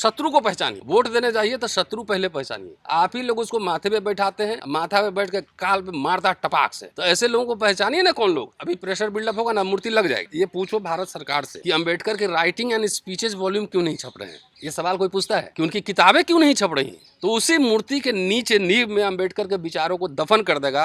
शत्रु को पहचानिए। वोट देने जाइए तो शत्रु पहले पहचानिए। आप ही लोग उसको माथे पे बैठाते हैं, माथा पे बैठ के काल पे मारता है टपाक से। तो ऐसे लोगों को पहचानिए ना कौन लोग। अभी प्रेशर बिल्डअप होगा ना, मूर्ति लग जाएगी। ये पूछो भारत सरकार से कि अम्बेडकर के राइटिंग एंड स्पीचेस वॉल्यूम क्यों नहीं छप रहे हैं। ये सवाल कोई पूछता है कि उनकी किताबें क्यों नहीं छप रही हैं। तो उसी मूर्ति के नीचे नींव में अम्बेडकर के विचारों को दफन कर देगा।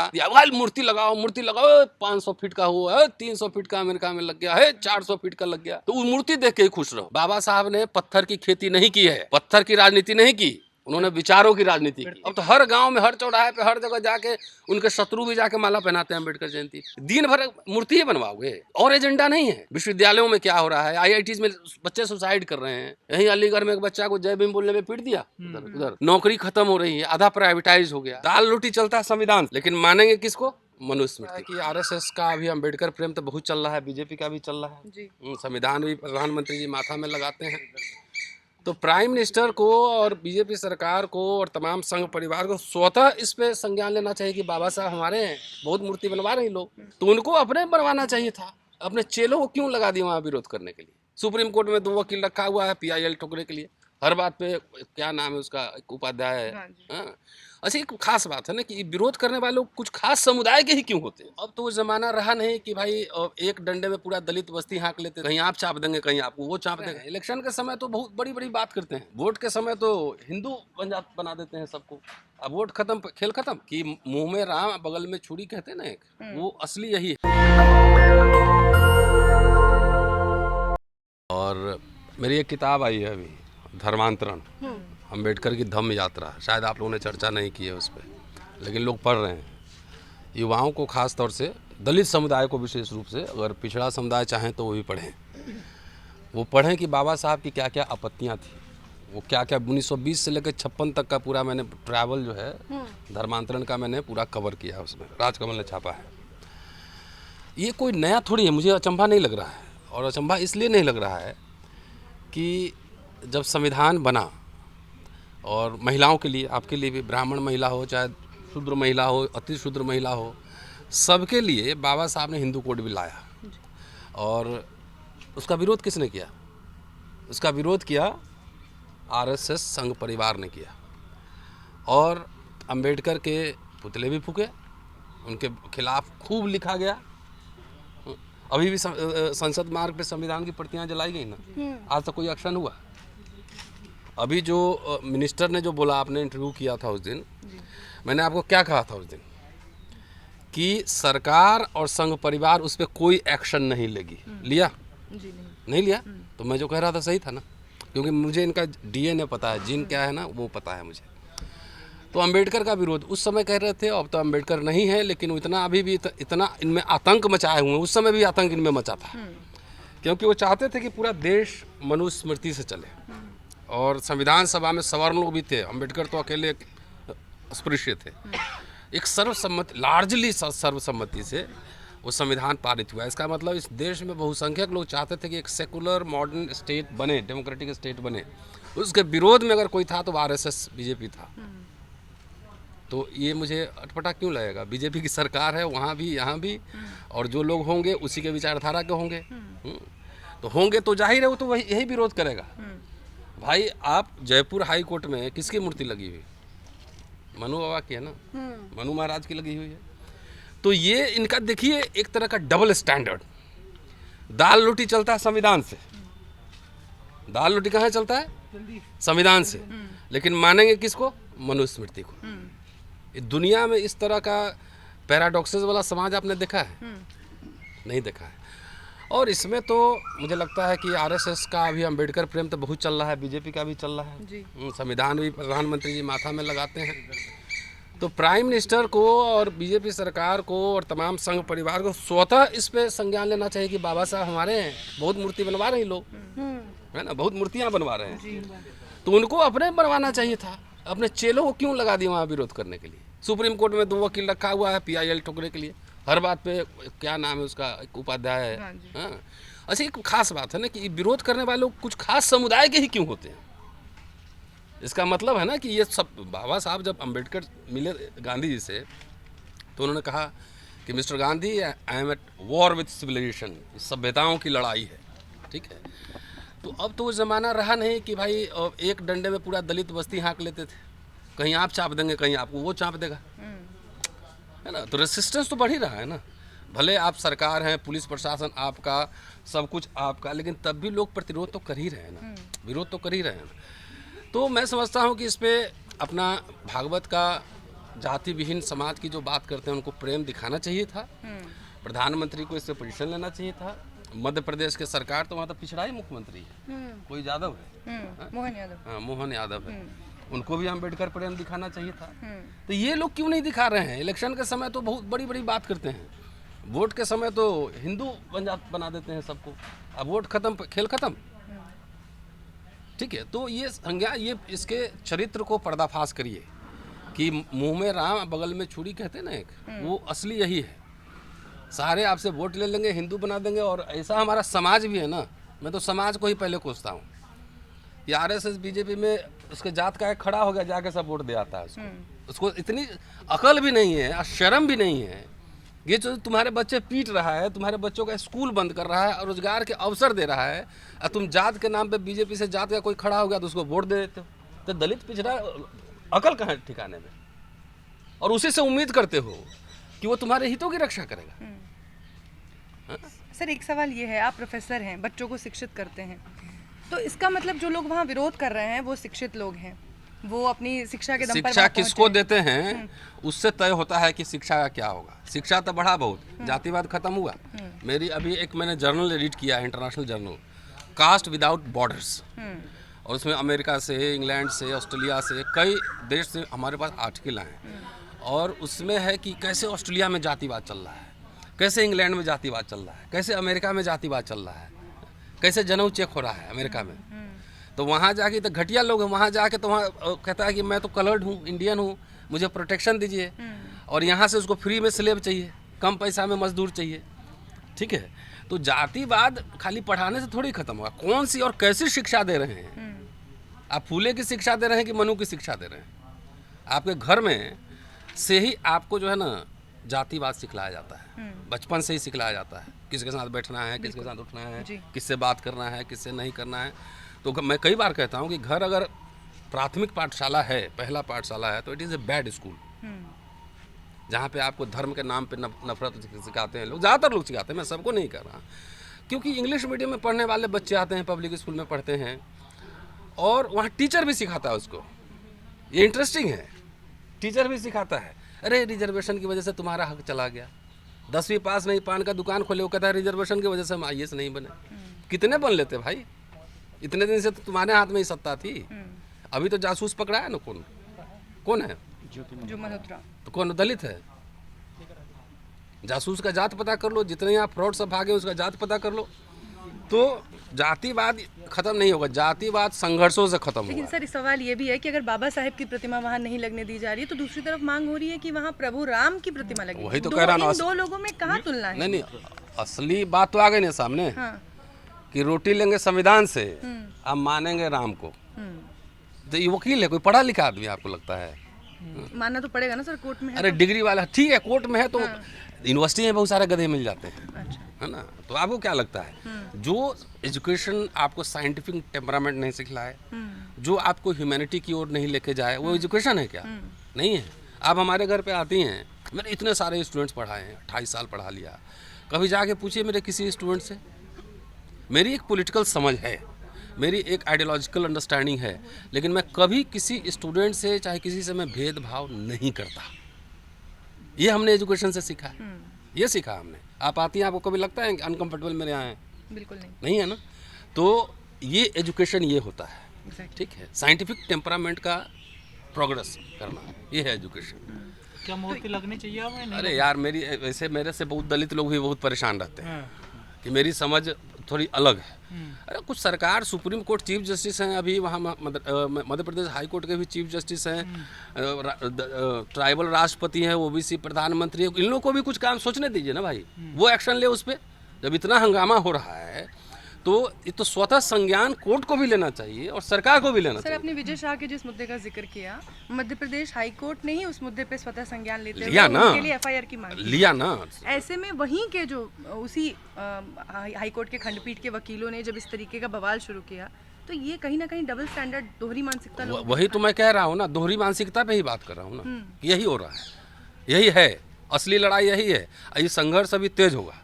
मूर्ति लगाओ, मूर्ति लगाओ, 500 फीट का हुआ है, 300 फीट का अमेरिका में लग गया है, 400 फीट का लग गया। तो वो मूर्ति देख के ही खुश रहो। बाबा साहब ने पत्थर की खेती नहीं की है, पत्थर की राजनीति नहीं की, उन्होंने विचारों की राजनीति की। अब तो हर गांव में, हर चौराहे पे, हर जगह जाके उनके शत्रु भी जाके माला पहनाते हैं अम्बेडकर जयंती। दिन भर मूर्ति ही बनवाओगे और एजेंडा नहीं है। विश्वविद्यालयों में क्या हो रहा है, IITs में बच्चे सुसाइड कर रहे हैं। यही अलीगढ़ में एक बच्चा को जय भीम बोलने में पीट दिया। उधर नौकरी खत्म हो रही है, आधा प्राइवेटाइज हो गया। दाल रोटी चलता है संविधान, लेकिन मानेंगे किसको? मनुस्मृति की। RSS का अभी अम्बेडकर प्रेम तो बहुत चल रहा है, बीजेपी का भी चल रहा है। संविधान भी प्रधानमंत्री जी माथा में लगाते हैं। तो प्राइम मिनिस्टर को और बीजेपी सरकार को और तमाम संघ परिवार को स्वतः इस पे संज्ञान लेना चाहिए कि बाबा साहब हमारे हैं, बहुत मूर्ति बनवा रहे हैं लोग, तो उनको अपने बनवाना चाहिए था। अपने चेलों को क्यों लगा दिया वहाँ विरोध करने के लिए? सुप्रीम कोर्ट में 2 वकील रखा हुआ है PIL ठोकने के लिए। हर बात पे क्या नाम है उसका, एक उपाध्याय है। हाँ। अच्छा, एक खास बात है ना कि विरोध करने वाले लोग कुछ खास समुदाय के ही क्यों होते हैं। अब तो वो जमाना रहा नहीं कि भाई एक डंडे में पूरा दलित बस्ती हाँक लेते, कहीं आप चाप देंगे, कहीं आपको वो चाप देंगे। इलेक्शन के समय तो बहुत बड़ी बड़ी बात करते हैं, वोट के समय तो हिंदू बना देते हैं सबको। अब वोट खत्म, खेल खत्म। कि मुंह में राम बगल में छुरी कहते हैं ना एक, वो असली यही है। और मेरी एक किताब आई है अभी, धर्मांतरण, अम्बेडकर की धम्म यात्रा। शायद आप लोगों ने चर्चा नहीं की है उस पर, लेकिन लोग पढ़ रहे हैं। युवाओं को खास तौर से, दलित समुदाय को विशेष रूप से, अगर पिछड़ा समुदाय चाहें तो वो भी पढ़ें। वो पढ़ें कि बाबा साहब की क्या क्या आपत्तियां थी, वो क्या क्या 1920 से लेकर 56 तक का पूरा मैंने ट्रैवल जो है धर्मांतरण का मैंने पूरा कवर किया, उसमें राजकमल ने छापा है। ये कोई नया थोड़ी है, मुझे अचंभा नहीं लग रहा है। और अचंभा इसलिए नहीं लग रहा है कि जब संविधान बना और महिलाओं के लिए, आपके लिए भी, ब्राह्मण महिला हो चाहे शूद्र महिला हो, अति शूद्र महिला हो, सबके लिए बाबा साहब ने हिंदू कोड भी लाया। और उसका विरोध किसने किया? उसका विरोध किया RSS संघ परिवार ने किया। और अंबेडकर के पुतले भी फूके, उनके खिलाफ खूब लिखा गया। अभी भी संसद मार्ग पे संविधान की प्रतियां जलाई गई ना, आज तक कोई एक्शन हुआ? अभी जो मिनिस्टर ने जो बोला, आपने इंटरव्यू किया था उस दिन, मैंने आपको क्या कहा था उस दिन कि सरकार और संघ परिवार उस पर कोई एक्शन नहीं लेगी। लिया? जी नहीं लिया। तो मैं जो कह रहा था सही था ना, क्योंकि मुझे इनका DNA पता है, जीन क्या है ना वो पता है मुझे। तो अंबेडकर का विरोध उस समय कह रहे थे, अब तो अंबेडकर नहीं है, लेकिन इतना अभी भी इतना इनमें आतंक मचाए हुए हैं। उस समय भी आतंक इनमें मचा था, क्योंकि वो चाहते थे कि पूरा देश मनुस्मृति से चले। और संविधान सभा में सवर्ण लोग भी थे, अंबेडकर तो अकेले अस्पृश्य थे। एक सर्वसम्मति, लार्जली सर्वसम्मति से वो संविधान पारित हुआ। इसका मतलब इस देश में बहुसंख्यक लोग चाहते थे कि एक सेकुलर मॉडर्न स्टेट बने, डेमोक्रेटिक स्टेट बने। उसके विरोध में अगर कोई था तो RSS बीजेपी था। तो ये मुझे अटपटा क्यों लगेगा? बीजेपी की सरकार है वहाँ भी, यहाँ भी, और जो लोग होंगे उसी के विचारधारा के होंगे। तो होंगे तो जाहिर है वो तो वही यही विरोध करेगा। भाई आप जयपुर हाई कोर्ट में किसकी मूर्ति लगी हुई? मनु बाबा की है ना, मनु महाराज की लगी हुई है। तो ये इनका देखिए एक तरह का डबल स्टैंडर्ड। दाल रोटी चलता है संविधान से, दाल रोटी कहाँ चलता है? संविधान से, लेकिन मानेंगे किसको? मनुस्मृति को। दुनिया में इस तरह का पैराडॉक्सेस वाला समाज आपने देखा है? नहीं देखा है। और इसमें तो मुझे लगता है कि RSS का अभी अम्बेडकर प्रेम तो बहुत चल रहा है, बीजेपी का भी चल रहा है। संविधान भी प्रधानमंत्री जी माथा में लगाते हैं। तो प्राइम मिनिस्टर को और बीजेपी सरकार को और तमाम संघ परिवार को स्वतः इस पे संज्ञान लेना चाहिए कि बाबा साहब हमारे हैं, बहुत मूर्ति बनवा रहे हैं लोग, है ना, बहुत मूर्तियाँ बनवा रहे हैं। तो उनको अपने बनवाना चाहिए था। अपने चेलों को क्यों लगा दिया वहाँ विरोध करने के लिए? सुप्रीम कोर्ट में 2 वकील रखा हुआ है PIL ठोकने के लिए। हर बात पे क्या नाम है उसका, एक उपाध्याय है। हाँ। अच्छा, एक खास बात है ना कि विरोध करने वाले लोग कुछ खास समुदाय के ही क्यों होते हैं। इसका मतलब है ना कि ये सब, बाबा साहब जब अम्बेडकर मिले गांधी जी से तो उन्होंने कहा कि mister Gandhi, I am at war with civilization, सभ्यताओं की लड़ाई है, ठीक है। तो अब तो वो ज़माना रहा नहीं कि भाई एक डंडे में पूरा दलित बस्ती हाँक लेते थे, कहीं आप चाप देंगे कहीं आपको वो चाप देगा, है ना। तो रेसिस्टेंस तो बढ़ ही रहा है ना, भले आप सरकार हैं, पुलिस प्रशासन आपका, सब कुछ आपका, लेकिन तब भी लोग प्रतिरोध तो कर ही रहे हैं ना, विरोध तो कर ही रहे हैं ना। तो मैं समझता हूँ कि इस पर अपना भागवत का जाति विहीन समाज की जो बात करते हैं उनको प्रेम दिखाना चाहिए था, प्रधानमंत्री को इससे पोजीशन लेना चाहिए था। मध्य प्रदेश के सरकार तो वहाँ तो पिछड़ा ही मुख्यमंत्री है, कोई यादव है, मोहन यादव, हाँ मोहन यादव है, उनको भी अम्बेडकर प्रेम दिखाना चाहिए था। तो ये लोग क्यों नहीं दिखा रहे हैं? इलेक्शन के समय तो बहुत बड़ी बड़ी बात करते हैं, वोट के समय तो हिंदू बना देते हैं सबको, अब वोट खत्म, खेल खत्म। ठीक है, तो ये संज्ञा, ये इसके चरित्र को पर्दाफाश करिए कि मुंह में राम बगल में छुरी कहते हैं ना एक, वो असली यही है। सारे आपसे वोट ले लेंगे, हिंदू बना देंगे, और ऐसा हमारा समाज भी है ना। मैं तो समाज को ही पहले कोसता हूँ कि आरएसएस बीजेपी में उसके जात का एक खड़ा हो गया, जाके सब वोट दे आता है उसको इतनी अकल भी नहीं है और शर्म भी नहीं है। ये जो तुम्हारे बच्चे पीट रहा है, तुम्हारे बच्चों का स्कूल बंद कर रहा है और रोजगार के अवसर दे रहा है, और तुम जात के नाम पे बीजेपी से जात का कोई खड़ा हो गया तो उसको वोट दे देते हो। तो दलित पिछड़ा अकल कहाँ है ठिकाने में? और उसी से उम्मीद करते हो कि वो तुम्हारे हितों की रक्षा करेगा। सर एक सवाल ये है, आप प्रोफेसर हैं, बच्चों को शिक्षित करते हैं, तो इसका मतलब जो लोग वहाँ विरोध कर रहे हैं वो शिक्षित लोग हैं, वो अपनी शिक्षा के दम पर शिक्षा किसको देते हैं उससे तय होता है कि शिक्षा का क्या होगा। शिक्षा तो बढ़ा बहुत, जातिवाद खत्म हुआ। मेरी अभी एक मैंने जर्नल एडिट किया है, international journal, caste without borders, और उसमें अमेरिका से, इंग्लैंड से, ऑस्ट्रेलिया से, कई देश से हमारे पास आर्टिकल आए हैं, और उसमें है कि कैसे ऑस्ट्रेलिया में जातिवाद चल रहा है, कैसे इंग्लैंड में जातिवाद चल रहा है, कैसे अमेरिका में जातिवाद चल रहा है, कैसे जनेऊ चेक हो रहा है अमेरिका में। तो वहाँ जाके तो घटिया लोग हैं, वहाँ जाके तो वहाँ कहता है कि मैं तो कलर्ड हूँ, इंडियन हूँ, मुझे प्रोटेक्शन दीजिए, और यहाँ से उसको फ्री में स्लेब चाहिए, कम पैसा में मजदूर चाहिए। ठीक है, तो जातिवाद खाली पढ़ाने से थोड़ी खत्म होगा। कौन सी और कैसी शिक्षा दे रहे हैं आप? फूले की शिक्षा दे रहे हैं कि मनु की शिक्षा दे रहे हैं? आपके घर में से ही आपको जो है ना जातिवाद सिखलाया जाता है, बचपन से ही सिखलाया जाता है, किसके साथ बैठना है, किसके साथ उठना है, किससे बात करना है, किससे नहीं करना है। तो मैं कई बार कहता हूँ कि घर अगर प्राथमिक पाठशाला है, पहला पाठशाला है, तो it is a bad school, जहाँ पे आपको धर्म के नाम पे नफरत सिखाते हैं लोग, ज़्यादातर लोग सिखाते हैं, मैं सबको नहीं कर रहा, क्योंकि इंग्लिश मीडियम में पढ़ने वाले बच्चे आते हैं, पब्लिक स्कूल में पढ़ते हैं, और वहाँ टीचर भी सिखाता है उसको। ये इंटरेस्टिंग है, टीचर भी सिखाता है, अरे रिजर्वेशन की वजह से तुम्हारा हक चला गया, 10वीं पास नहीं, पान का दुकान खोले, वो कहता है रिजर्वेशन की वजह से हम IAS नहीं बने। कितने बन लेते भाई? इतने दिन से तो तुम्हारे हाथ में ही सत्ता थी। अभी तो जासूस पकड़ा है ना, कौन है? जो मल्होत्रा। तो कौन दलित है? जासूस का जात पता कर लो, जितने यहाँ फ्रॉड सब भागे उसका जात पता कर लो। तो जातिवाद खत्म नहीं होगा, जातिवाद संघर्षों से खत्म होगा। लेकिन सर इस सवाल ये भी है कि अगर बाबा साहेब की प्रतिमा वहाँ नहीं लगने दी जा रही है, तो दूसरी तरफ मांग हो रही है कि वहाँ प्रभु राम की प्रतिमा लगे। वही तो कह रहा हूँ, दो लोगों में कहाँ तुलना है? नहीं, असली बात तो आ गई ना सामने, कि रोटी लेंगे संविधान से, आप मानेंगे राम को। तो ये वकील है, कोई पढ़ा लिखा आदमी आपको लगता है? मानना तो पड़ेगा ना सर, कोर्ट में है। अरे डिग्री वाला ठीक है, कोर्ट में है तो यूनिवर्सिटी में बहुत सारे गधे मिल जाते हैं। अच्छा। है ना। तो आपको क्या लगता है, जो एजुकेशन आपको साइंटिफिक टेम्परामेंट नहीं सिखलाए, जो आपको ह्यूमैनिटी की ओर नहीं लेके जाए, वो एजुकेशन है क्या? नहीं है। आप हमारे घर पे आती हैं, मैंने इतने सारे स्टूडेंट्स पढ़ाए हैं, 28 साल पढ़ा लिया, कभी जाके पूछिए मेरे किसी स्टूडेंट से। मेरी एक पॉलिटिकल समझ है, मेरी एक आइडियोलॉजिकल अंडरस्टैंडिंग है, लेकिन मैं कभी किसी स्टूडेंट से चाहे किसी से मैं भेदभाव नहीं करता। ये हमने एजुकेशन से सीखा है, ये सीखा हमने। आप आती हैं, आपको कभी लगता है अनकंफर्टेबल मेरे यहाँ हैं? बिल्कुल नहीं, नहीं है ना। तो ये एजुकेशन ये होता है, ठीक है, साइंटिफिक टेम्परामेंट का प्रोग्रेस करना, ये है एजुकेशन। क्या मूर्ति लगनी चाहिए हमें? नहीं। अरे यार, मेरी वैसे मेरे से बहुत दलित लोग भी बहुत परेशान रहते हैं कि मेरी समझ थोड़ी अलग है। अरे कुछ सरकार, सुप्रीम कोर्ट चीफ जस्टिस हैं, अभी वहाँ मध्य प्रदेश हाई कोर्ट के भी चीफ जस्टिस हैं, ट्राइबल राष्ट्रपति हैं, OBC प्रधानमंत्री है, इन लोगों को भी कुछ काम सोचने दीजिए ना भाई, वो एक्शन ले उस पर। जब इतना हंगामा हो रहा है तो ये तो स्वतः संज्ञान कोर्ट को भी लेना चाहिए और सरकार को भी लेना सर चाहिए। आपने विजय शाह के जिस मुद्दे का जिक्र किया, मध्य प्रदेश हाई कोर्ट ने ही उस मुद्दे पे स्वतः संज्ञान लेते हुए लिया ना, उनके लिए एफआईआर की मांग की। लिया ना। ऐसे में वहीं के जो उसी हाई कोर्ट के खंडपीठ के वकीलों ने जब इस तरीके का बवाल शुरू किया, तो ये कहीं ना कहीं डबल स्टैंडर्ड, दोहरी मानसिकता लोगों को वही तो मैं कह रहा हूँ ना, दोहरी मानसिकता पे ही बात कर रहा हूँ ना, यही हो रहा है, यही है असली लड़ाई, यही है। ये संघर्ष अभी तेज होगा,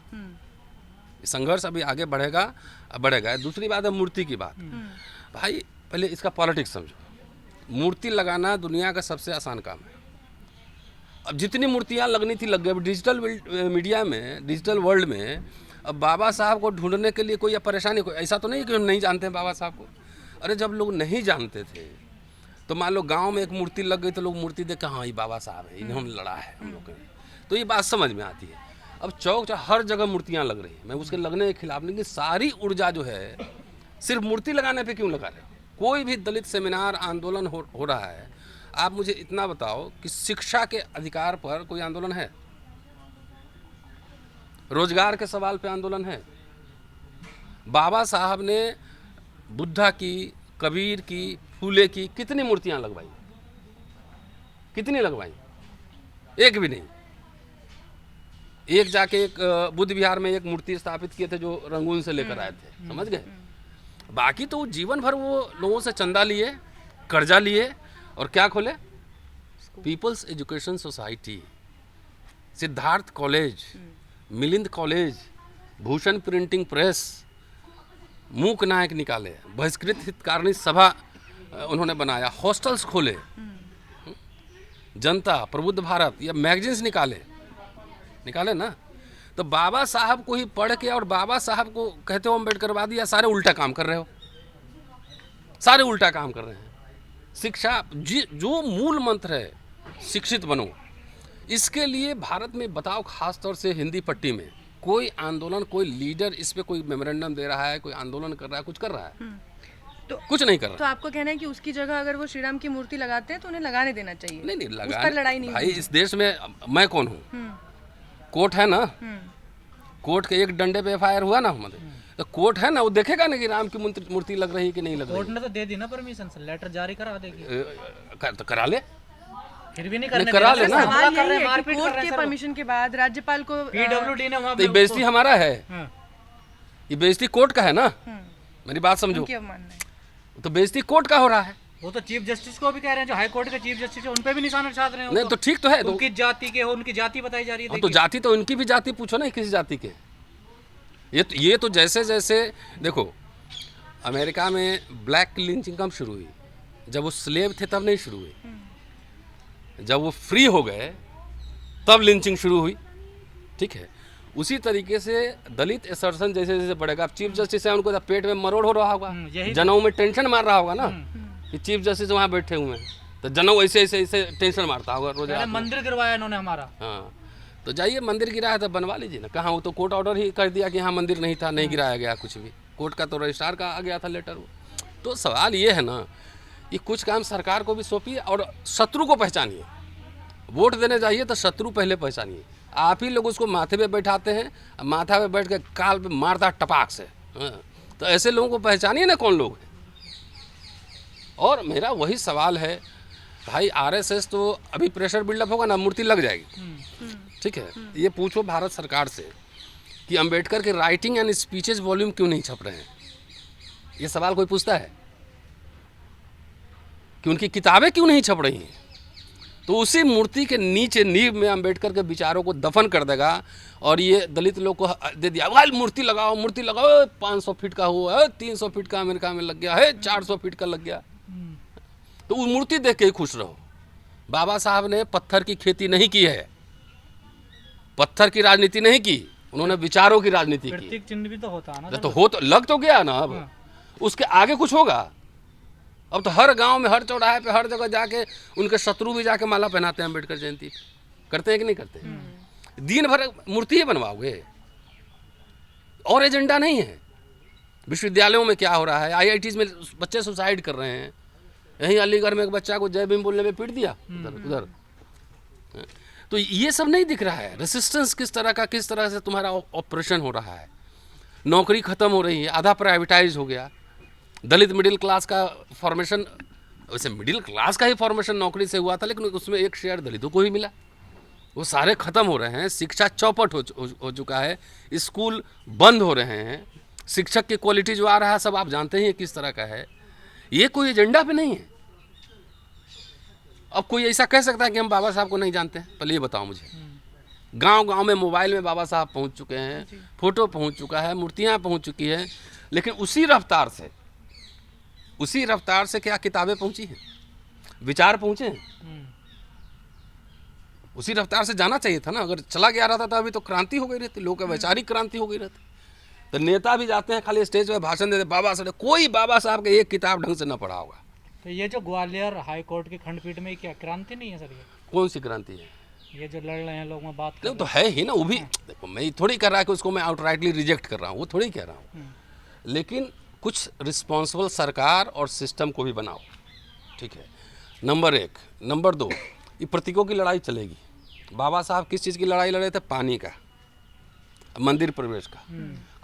ये संघर्ष अभी आगे बढ़ेगा बढ़ेगा। दूसरी बात है मूर्ति की बात। भाई पहले इसका पॉलिटिक्स समझो। मूर्ति लगाना दुनिया का सबसे आसान काम है। अब जितनी मूर्तियाँ लगनी थी लग गई। अब डिजिटल मीडिया में, डिजिटल वर्ल्ड में अब बाबा साहब को ढूंढने के लिए कोई परेशानी, कोई ऐसा तो नहीं कि हम नहीं जानते हैं बाबा साहब को। अरे जब लोग नहीं जानते थे तो मान लो गांव में एक मूर्ति लग गई तो लोग मूर्ति देख के हाँ ये बाबा साहब है, इन्होंने लड़ा है हम लोग ने, तो ये बात समझ में आती है। अब चौक हर जगह मूर्तियाँ लग रही हैं, मैं उसके लगने के खिलाफ नहीं, कि सारी ऊर्जा जो है सिर्फ मूर्ति लगाने पे क्यों लगा रहे हो? कोई भी दलित सेमिनार आंदोलन हो रहा है, आप मुझे इतना बताओ कि शिक्षा के अधिकार पर कोई आंदोलन है? रोजगार के सवाल पे आंदोलन है? बाबा साहब ने बुद्धा की, कबीर की, फूले की कितनी मूर्तियां लगवाई? कितनी लगवाई? एक भी नहीं। एक जाके एक बुद्ध विहार में एक मूर्ति स्थापित किए थे जो रंगून से लेकर आए थे, समझ गए? बाकी तो जीवन भर वो लोगों से चंदा लिए, कर्जा लिए और क्या खोले? People's Education Society, Siddharth College, Milind College, Bhushan Printing Press, Mook Nayak निकाले, बहिष्कृत हितकारिणी सभा उन्होंने बनाया, हॉस्टल्स खोले, जनता, प्रबुद्ध भारत, या मैगजीन्स निकाले ना। तो बाबा साहब को ही पढ़ के और बाबा साहब को कहते हो अम्बेडकरवादी, या सारे उल्टा काम कर रहे हो? सारे उल्टा काम कर रहे हैं। शिक्षा जो मूल मंत्र है शिक्षित बनो, इसके लिए भारत में बताओ, खास तौर से हिंदी पट्टी में कोई आंदोलन, कोई लीडर इस पे कोई मेमोरेंडम दे रहा है, कोई आंदोलन कर रहा है, कुछ कर रहा है? तो कुछ नहीं कर रहा। तो आपको कहना है कि उसकी जगह अगर वो श्री राम की मूर्ति लगाते हैं तो उन्हें लगाने देना चाहिए? नहीं उस पर लड़ाई नहीं भाई, इस देश में मैं कौन हूँ? कोर्ट है ना, कोर्ट के एक डंडे पे एफआईआर हुआ ना हमारे, तो कोर्ट है ना, वो देखेगा ना कि राम की मूर्ति लग रही है कि नहीं लग रही। कोर्ट ने तो दे दी ना परमिशन, से लेटर जारी करा देगी। तो करा ले, फिर भी नहीं करने करा दे रहे। लेना। सवाल कर रहे यही हैं, है कि मारपीट कर कोर्ट रहे के हैं परमिशन के बाद राज्यपाल को पीडब्ल्यूडी ने वहाँ तो ये बेइज्जती हमारा है, ये बेइज्जती कोर्ट का है ना, मेरी बात समझो। उनकी अवमानना है। तो बेइज्जती कोर्ट का हो रहा है। वो तो चीफ जस्टिस को भी कह रहे हैं, जो हाई कोर्ट के चीफ जस्टिस है उन पे भी निशाना साध रहे हैं। नहीं तो ठीक तो है, तो उनकी जाति के हो, उनकी जाति बताई जा रही है। तो जाति तो उनकी भी जाति पूछो ना, किसी जाति के। ये तो जैसे जैसे देखो, अमेरिका में ब्लैक लिंचिंग कब शुरू हुई? जब वो स्लेव थे तब नहीं शुरू हुई, जब वो फ्री हो गए तब लिंचिंग शुरू हुई, ठीक है? उसी तरीके से दलित असर्सन जैसे जैसे बढ़ेगा। अब चीफ जस्टिस है, उनको तो पेट में मरोड़ हो रहा होगा, जनऊ में टेंशन मार रहा होगा ना कि चीफ जस्टिस वहाँ बैठे हुए हैं, तो जनऊ ऐसे ऐसे ऐसे टेंशन मारता होगा रोज। मंदिर गिरवाया इन्होंने हमारा। हाँ, तो जाइए मंदिर गिराया तो बनवा लीजिए ना। कहाँ? वो तो कोर्ट ऑर्डर ही कर दिया कि हाँ मंदिर नहीं था, नहीं गिराया गया कुछ भी। कोर्ट का तो रजिस्ट्रार का आ गया था लेटर। वो तो सवाल ये है ना कि कुछ काम सरकार को भी सौंपिए और शत्रु को पहचानिए। वोट देने जाइए तो शत्रु पहले पहचानिए। आप ही लोग उसको माथे पे बैठाते हैं, माथा पे बैठ के काल पे मारता टपाक से। हाँ, तो ऐसे लोगों को पहचानिए ना कौन लोग हैं। और मेरा वही सवाल है भाई, आरएसएस तो अभी प्रेशर बिल्डअप होगा ना, मूर्ति लग जाएगी, ठीक है? ये पूछो भारत सरकार से कि अंबेडकर के राइटिंग एंड स्पीचेस वॉल्यूम क्यों नहीं छप रहे हैं? ये सवाल कोई पूछता है कि उनकी किताबें क्यों नहीं छप रही हैं? तो उसी मूर्ति के नीचे नींव में अंबेडकर के विचारों को दफन कर देगा और ये दलित लोग को दे दिया, वाल मूर्ति लगाओ, मूर्ति लगाओ, 500 फीट का हुआ है, 300 फीट का अमेरिका में लग गया है, 400 फीट का लग गया। तो वो मूर्ति देख के ही खुश रहो। बाबा साहब ने पत्थर की खेती नहीं की है, पत्थर की राजनीति नहीं की, उन्होंने विचारों की राजनीति की। प्रतीक चिन्ह भी तो होता है ना, तो हो तो लग तो गया ना, अब उसके आगे कुछ होगा? अब तो हर गांव में, हर चौराहे पे, हर जगह जाके उनके शत्रु भी जाके माला पहनाते हैं अम्बेडकर जयंती। करते हैं कि नहीं करते? दिन भर मूर्ति ही बनवाओगे और एजेंडा नहीं है। विश्वविद्यालयों में क्या हो रहा है, आईआईटीज में बच्चे सुसाइड कर रहे हैं। यहीं अलीगढ़ में एक बच्चा को जय भीम बोलने में पीट दिया उधर। तो ये सब नहीं दिख रहा है। रेसिस्टेंस किस तरह का, किस तरह से तुम्हारा ऑपरेशन हो रहा है। नौकरी खत्म हो रही है, आधा प्राइवेटाइज हो गया। दलित मिडिल क्लास का फॉर्मेशन, वैसे मिडिल क्लास का ही फॉर्मेशन नौकरी से हुआ था, लेकिन उसमें एक शेयर दलितों को ही मिला। वो सारे खत्म हो रहे हैं, शिक्षा चौपट हो चुका है, स्कूल बंद हो रहे हैं, शिक्षक की क्वालिटी जो आ रहा है सब आप जानते ही हैं किस तरह का है। ये कोई एजेंडा पे नहीं है। अब कोई ऐसा कह सकता है कि हम बाबा साहब को नहीं जानते हैं? पहले ये बताओ मुझे। गांव गांव में मोबाइल में बाबा साहब पहुंच चुके हैं, फोटो पहुंच चुका है, मूर्तियां पहुंच चुकी हैं, लेकिन उसी रफ्तार से क्या किताबें पहुंची हैं, विचार पहुंचे हैं? उसी रफ्तार से जाना चाहिए था ना। अगर चला गया रहता तो अभी तो क्रांति हो गई रहती, लोग का वैचारिक क्रांति हो गई रहती। तो नेता भी जाते हैं खाली स्टेज पे भाषण देते, बाबा साहब, कोई बाबा साहब के एक किताब ढंग से न पढ़ा होगा। तो ये जो ग्वालियर हाई कोर्ट की खंडपीठ में क्या क्रांति नहीं है सर? ये कौन सी क्रांति है? ये जो लड़ रहे हैं लोग, में बात कर नहीं तो है ही ना। वो भी देखो, मैं थोड़ी कर रहा है कि उसको मैं आउटराइटली रिजेक्ट कर रहा हूँ, वो थोड़ी कह रहा हूँ, लेकिन कुछ रिस्पॉन्सिबल सरकार और सिस्टम को भी बनाओ, ठीक है। नंबर 1। नंबर 2, ये प्रतीकों की लड़ाई चलेगी। बाबा साहब किस चीज़ की लड़ाई लड़े थे? पानी का, मंदिर प्रवेश का।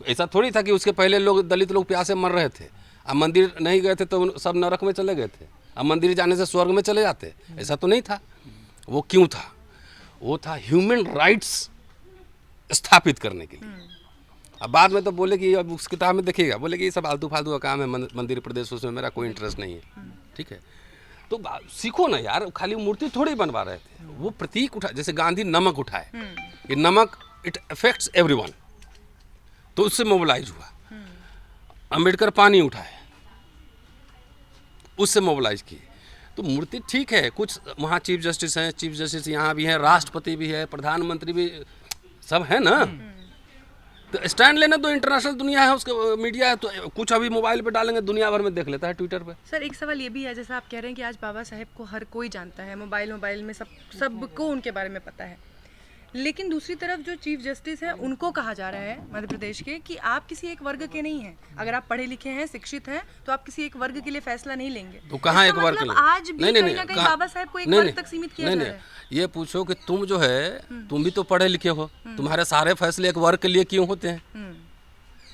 ऐसा थोड़ी था कि उसके पहले लोग, दलित लोग प्यासे मर रहे थे, अब मंदिर नहीं गए थे तो सब नरक में चले गए थे, अब मंदिर जाने से स्वर्ग में चले जाते, ऐसा तो नहीं था। वो क्यों था? वो था ह्यूमन राइट्स स्थापित करने के लिए। अब बाद में तो बोले कि अब उस किताब में देखिएगा, बोले कि ये सब आलतू फालतू का काम है, मंदिर प्रदेश, उसमें मेरा कोई इंटरेस्ट नहीं है, ठीक है। तो सीखो ना यार, खाली मूर्ति थोड़ी बनवा रहे थे, वो प्रतीक उठा। जैसे गांधी नमक उठाए, ये नमक इट अफेक्ट्स एवरीवन, तो उससे मोबिलाइज हुआ। अंबेडकर पानी उठाए, उससे मोबिलाइज किए। तो मूर्ति ठीक है, कुछ वहाँ चीफ जस्टिस हैं, चीफ जस्टिस यहाँ भी हैं, राष्ट्रपति भी है, प्रधानमंत्री भी, सब है ना। तो स्टैंड लेना तो इंटरनेशनल दुनिया है, उसके मीडिया है, तो कुछ अभी मोबाइल पे डालेंगे दुनिया भर में देख लेता है, ट्विटर पे। सर एक सवाल ये भी है, जैसा आप कह रहे हैं कि आज बाबा साहेब को हर कोई जानता है, मोबाइल में सबको उनके बारे में पता है, लेकिन दूसरी तरफ जो चीफ जस्टिस है उनको कहा जा रहा है मध्य प्रदेश के कि आप किसी एक वर्ग के नहीं हैं, अगर आप पढ़े लिखे हैं, शिक्षित हैं, तो आप किसी एक वर्ग के लिए फैसला नहीं लेंगे। तो कहाँ एक वर्ग के लिए? आज भी कहीं ना कहीं बाबा साहेब को एक वर्ग तक सीमित किया जा रहा है। ये पूछो कि तुम जो है, तुम भी तो पढ़े लिखे हो, तुम्हारे सारे फैसले एक वर्ग के लिए क्यों होते हैं?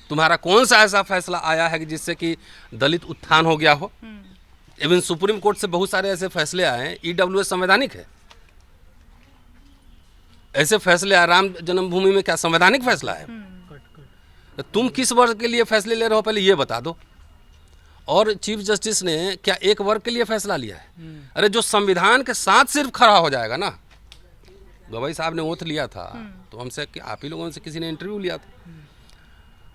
तुम्हारा कौन सा ऐसा फैसला आया है कि जिससे कि दलित उत्थान हो गया हो? इवन सुप्रीम कोर्ट से बहुत सारे ऐसे फैसले आए हैं। ईडब्ल्यूएस संवैधानिक है? ऐसे फैसले आए, राम जन्मभूमि में क्या संवैधानिक फैसला है? तो तुम किस वर्ग के लिए फैसले ले रहे हो, पहले ये बता दो। और चीफ जस्टिस ने क्या एक वर्ग के लिए फैसला लिया है? अरे जो संविधान के साथ सिर्फ खड़ा हो जाएगा ना, गवाई साहब ने ओथ लिया था, तो हमसे आप ही लोगों से किसी ने इंटरव्यू लिया था,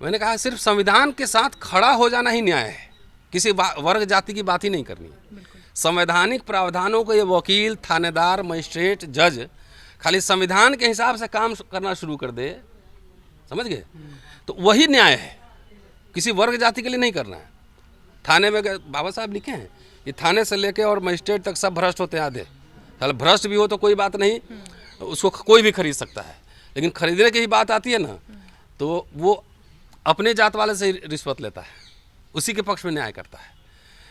मैंने कहा सिर्फ संविधान के साथ खड़ा हो जाना ही न्याय है, किसी वर्ग जाति की बात ही नहीं करनी है। संवैधानिक प्रावधानों को ये वकील, थानेदार, मजिस्ट्रेट, जज खाली संविधान के हिसाब से काम करना शुरू कर दे, समझ गए, तो वही न्याय है, किसी वर्ग जाति के लिए नहीं करना है। थाने में बाबा साहब लिखे हैं, ये थाने से लेके और मजिस्ट्रेट तक सब भ्रष्ट होते हैं आधे। चल भ्रष्ट भी हो तो कोई बात नहीं, उसको कोई भी खरीद सकता है, लेकिन खरीदने की ही बात आती है ना, तो वो अपने जात वाले से रिश्वत लेता है, उसी के पक्ष में न्याय करता है।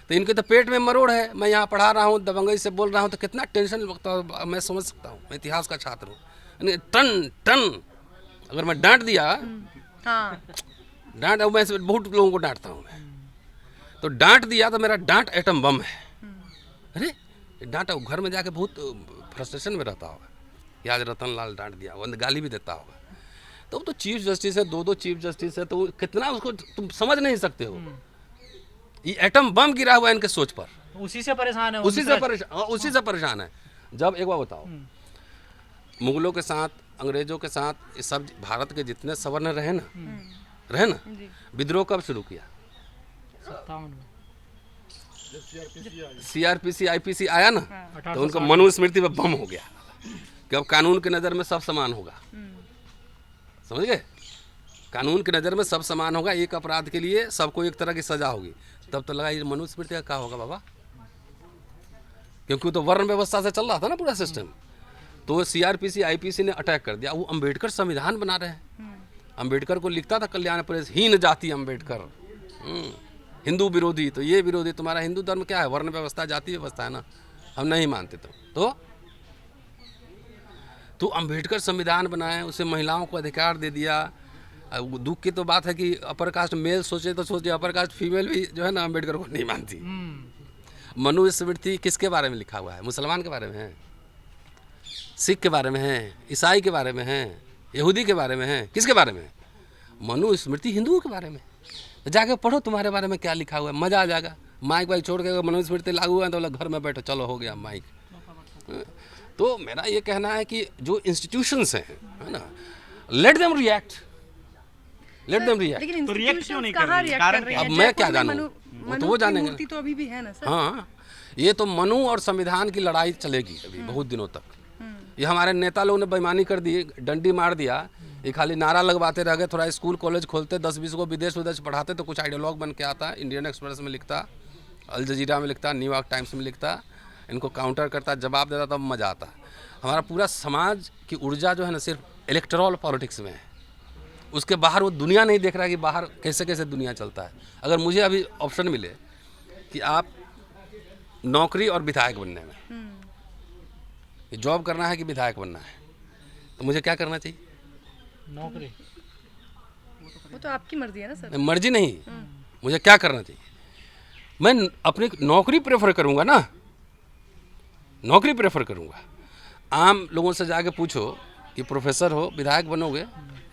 तो इनके तो पेट में मरोड़ है। मैं यहाँ पढ़ा रहा हूँ, दबंगई से बोल रहा हूँ, तो कितना टेंशन लगता है, मैं समझ सकता हूँ, मैं इतिहास का छात्र हूँ। टन टन अगर मैं डांट दिया, हाँ, डांट, मैं बहुत लोगों को डांटता हूँ मैं, तो डांट दिया तो मेरा डांट एटम बम है। अरे डांट, घर में जाके बहुत फ्रस्ट्रेशन में रहता होगा कि आज रतन लाल डांट दिया, वो गाली भी देता होगा। तो चीफ जस्टिस है, दो चीफ जस्टिस है, तो कितना उसको तुम समझ नहीं सकते हो। ये एटम बम गिरा हुआ है इनके सोच पर, उसी से परेशान है, उसी से परेशान है। जब एक बार बताओ, मुगलों के साथ, अंग्रेजों के साथ, ये सब भारत के जितने सवर्ण रहे ना, विद्रोह कब शुरू किया? 57 में सीआरपीसी आईपीसी आया ना, तो उनको मनुस्मृति पर बम हो गया कि अब कानून की नज़र में सब समान होगा। समझ गए? कानून की नज़र में सब समान होगा, एक अपराध के लिए सबको एक तरह की सजा होगी। तब तो लगा ये मनुस्मृति का क्या होगा बाबा, क्योंकि तो वर्ण व्यवस्था से चल रहा था ना पूरा सिस्टम। तो सीआरपीसी आईपीसी ने अटैक कर दिया। वो अंबेडकर संविधान बना रहे हैं, अंबेडकर को लिखता था कल्याण प्रेस, हीन जाति अंबेडकर, हिंदू विरोधी। तो ये विरोधी, तुम्हारा हिंदू धर्म क्या है? वर्ण व्यवस्था, जाति व्यवस्था है ना, हम नहीं मानते। तो अंबेडकर संविधान बनाए, उसे महिलाओं को अधिकार दे दिया, अब दुख की तो बात है कि अपर कास्ट मेल सोचे तो सोचे, अपर कास्ट फीमेल भी जो है ना अम्बेडकर को नहीं मानती। मनुस्मृति किसके बारे में लिखा हुआ है? मुसलमान के बारे में है, सिख के बारे में है, ईसाई के बारे में है, यहूदी के बारे में है, किसके बारे में है? मनुस्मृति हिंदुओं के बारे में। तो जाके पढ़ो तुम्हारे बारे में क्या लिखा हुआ है, मज़ा आ जाएगा। माइक वाइक छोड़ के मनुस्मृति लागू हुआ है तो बोला घर में बैठो, चलो हो गया माइक। तो मेरा ये कहना है कि जो इंस्टीट्यूशंस हैं, है ना, let them react, let them react. लेकिन तो react क्यों नहीं institutions कहाँ कर रही है? react कारण कर रही क्या? हैं? अब मैं जयपुर क्या में जानूं? मनु- वो तो मनु वो की जानेंगे। मूर्ति तो अभी भी है ना सर। हाँ, ये तो मनु और संविधान की लड़ाई चलेगी अभी बहुत दिनों तक। ये हमारे नेता लोगों ने बेईमानी कर दी, डंडी मार दिया, ये खाली नारा लगवाते रह गए। थोड़ा स्कूल कॉलेज खोलते, 10-20 को विदेश पढ़ाते तो कुछ आइडियोलॉग बन के आता, इंडियन एक्सप्रेस में लिखता, अल जजीरा में लिखता, न्यूयॉर्क टाइम्स में लिखता, इनको काउंटर करता, जवाब देता, तब मज़ा आता। हमारा पूरा समाज की ऊर्जा जो है ना सिर्फ इलेक्टोरल पॉलिटिक्स में है, उसके बाहर वो दुनिया नहीं देख रहा कि बाहर कैसे कैसे दुनिया चलता है। अगर मुझे अभी ऑप्शन मिले कि आप नौकरी और विधायक बनने में, जॉब करना है कि विधायक बनना है, तो मुझे क्या करना चाहिए? नौकरी। वो तो आपकी मर्जी है ना सर। मर्जी नहीं, मुझे क्या करना चाहिए? मैं अपनी नौकरी प्रेफर करूंगा ना, नौकरी प्रेफर करूंगा। आम लोगों से जाके पूछो कि प्रोफेसर हो, विधायक बनोगे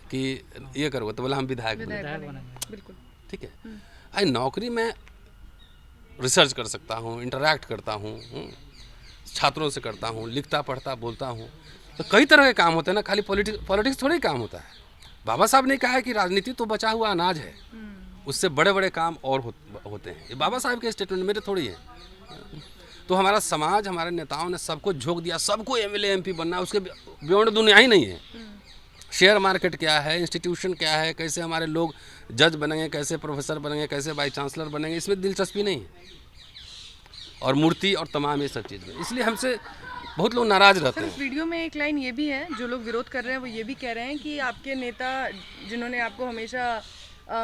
कि ये करोगे, तो बोला हम विधायक बनेंगे। बिल्कुल ठीक है। आई नौकरी में रिसर्च कर सकता हूँ, इंटरैक्ट करता हूँ, छात्रों से करता हूँ, लिखता पढ़ता बोलता हूँ, तो कई तरह के काम होते हैं ना, खाली पॉलिटिक्स थोड़ा ही काम होता है। बाबा साहब ने कहा है कि राजनीति तो बचा हुआ अनाज है, उससे बड़े बड़े काम और होते हैं। ये बाबा साहब के स्टेटमेंट मेरे थोड़ी है। तो हमारा समाज, हमारे नेताओं ने सबको झोंक दिया, सबको एमएलए एमपी बनना है, उसके बियॉन्ड दुनिया ही नहीं है। शेयर मार्केट क्या है, इंस्टीट्यूशन क्या है, कैसे हमारे लोग जज बनेंगे, कैसे प्रोफेसर बनेंगे, कैसे वाइस चांसलर बनेंगे, इसमें दिलचस्पी नहीं है। और मूर्ति और तमाम ये सब चीज़ में, इसलिए हमसे बहुत लोग नाराज रहते सर हैं। इस वीडियो में एक लाइन ये भी है, जो लोग विरोध कर रहे हैं वो ये भी कह रहे हैं कि आपके नेता जिन्होंने आपको हमेशा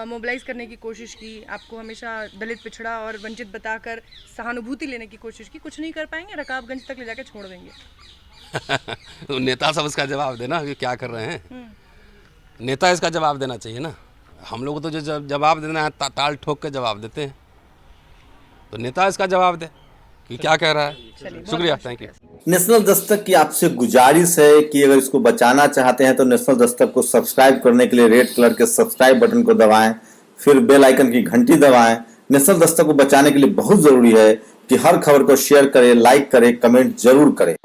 मोबिलाइज करने की कोशिश की, आपको हमेशा दलित, पिछड़ा और वंचित बताकर सहानुभूति लेने की कोशिश की, कुछ नहीं कर पाएंगे, रकाबगंज तक ले जाके छोड़ देंगे। तो नेता सब इसका जवाब देना कि क्या कर रहे हैं। नेता इसका जवाब देना चाहिए ना। हम लोग तो जो जवाब देना है ताल ठोक के जवाब देते हैं, तो नेता इसका जवाब दे कि क्या कह रहा है। शुक्रिया, थैंक यू। नेशनल दस्तक की आपसे गुजारिश है कि अगर इसको बचाना चाहते हैं तो नेशनल दस्तक को सब्सक्राइब करने के लिए रेड कलर के सब्सक्राइब बटन को दबाएं, फिर बेल आइकन की घंटी दबाएं। नेशनल दस्तक को बचाने के लिए बहुत जरूरी है कि हर खबर को शेयर करें, लाइक करें, कमेंट जरूर करें।